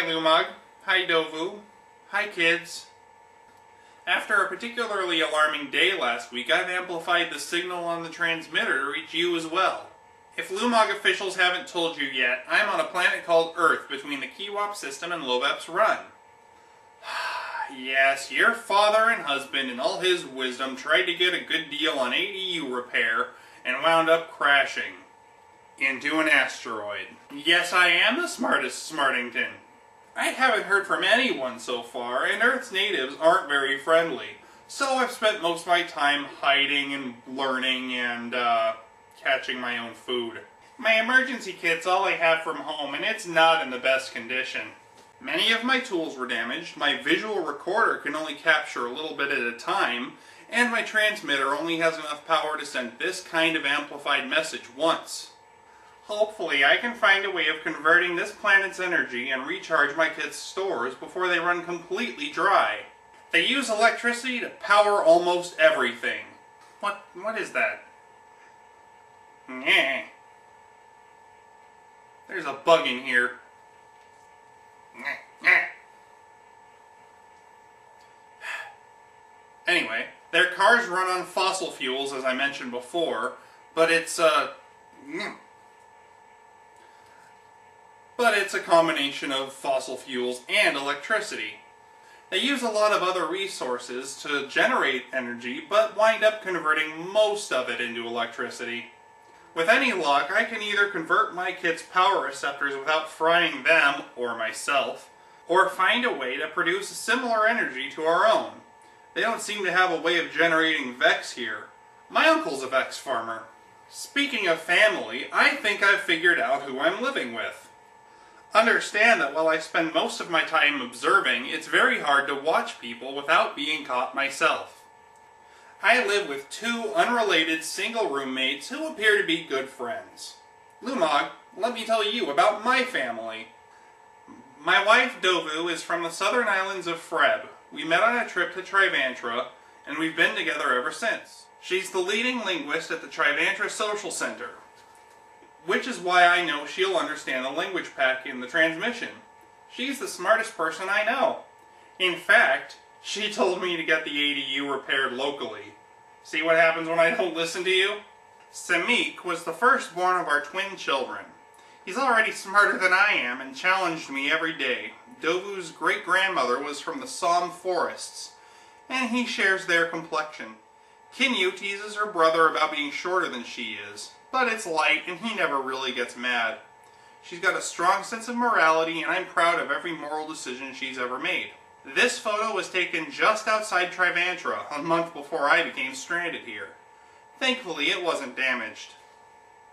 Lumogg. Hi Dovu. Hi kids. After a particularly alarming day last week, I've amplified the signal on the transmitter to reach you as well. If Lumogg officials haven't told you yet, I'm on a planet called Earth between the Kiwop system and Lobep's Run. Yes, your father and husband in all his wisdom tried to get a good deal on ADU repair and wound up crashing into an asteroid. Yes, I am the smartest Smartington. I haven't heard from anyone so far, and Earth's natives aren't very friendly. So I've spent most of my time hiding and learning and, catching my own food. My emergency kit's all I have from home, and it's not in the best condition. Many of my tools were damaged, my visual recorder can only capture a little bit at a time, and my transmitter only has enough power to send this kind of amplified message once. Hopefully I can find a way of converting this planet's energy and recharge my kids' stores before they run completely dry. They use electricity to power almost everything. What is that? Nyeh. There's a bug in here. Nyeh, nyeh. Anyway, their cars run on fossil fuels, as I mentioned before, but it's a combination of fossil fuels and electricity. They use a lot of other resources to generate energy, but wind up converting most of it into electricity. With any luck, I can either convert my kids' power receptors without frying them, or myself, or find a way to produce similar energy to our own. They don't seem to have a way of generating Vex here. My uncle's a Vex farmer. Speaking of family, I think I've figured out who I'm living with. Understand that while I spend most of my time observing, it's very hard to watch people without being caught myself. I live with two unrelated single roommates who appear to be good friends. Lumogg, let me tell you about my family. My wife Dovu is from the southern islands of Freb. We met on a trip to Trivantra, and we've been together ever since. She's the leading linguist at the Trivantra Social Center, which is why I know she'll understand the language pack in the transmission. She's the smartest person I know. In fact, she told me to get the ADU repaired locally. See what happens when I don't listen to you? Samik was the firstborn of our twin children. He's already smarter than I am and challenged me every day. Dovu's great-grandmother was from the Somme forests, and he shares their complexion. Kinyu teases her brother about being shorter than she is, but it's light and he never really gets mad. She's got a strong sense of morality, and I'm proud of every moral decision she's ever made. This photo was taken just outside Trivantra, a month before I became stranded here. Thankfully, it wasn't damaged.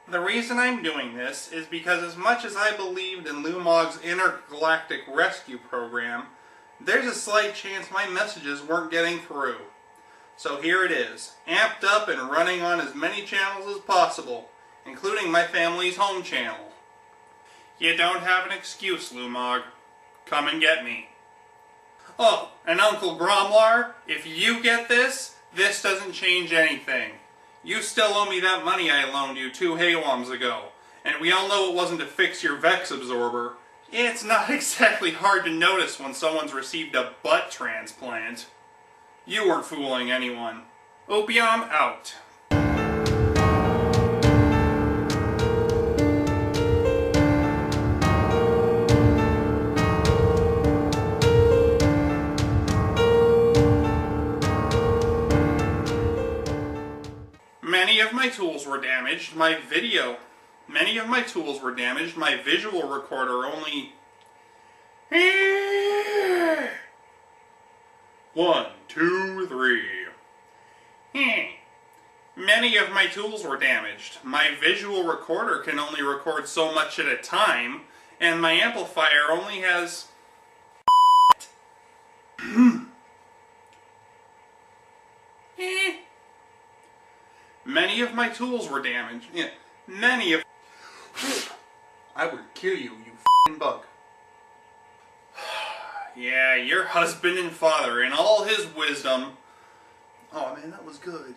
The reason I'm doing this is because as much as I believed in Lumogg's intergalactic rescue program, there's a slight chance my messages weren't getting through. So here it is, amped up and running on as many channels as possible, including my family's home channel. You don't have an excuse, Lumogg. Come and get me. Oh, and Uncle Gromlar, if you get this, this doesn't change anything. You still owe me that money I loaned you 2 Haywoms ago, and we all know it wasn't to fix your Vex absorber. It's not exactly hard to notice when someone's received a butt transplant. You weren't fooling anyone. Upiom out. Many of my tools were damaged. My visual recorder only... 1, 2, 3. Many of my tools were damaged. My visual recorder can only record so much at a time, and my amplifier only has... Many of my tools were damaged. Many of... I would kill you, you f***ing bug. Yeah, your husband and father, in all his wisdom... Oh man, that was good.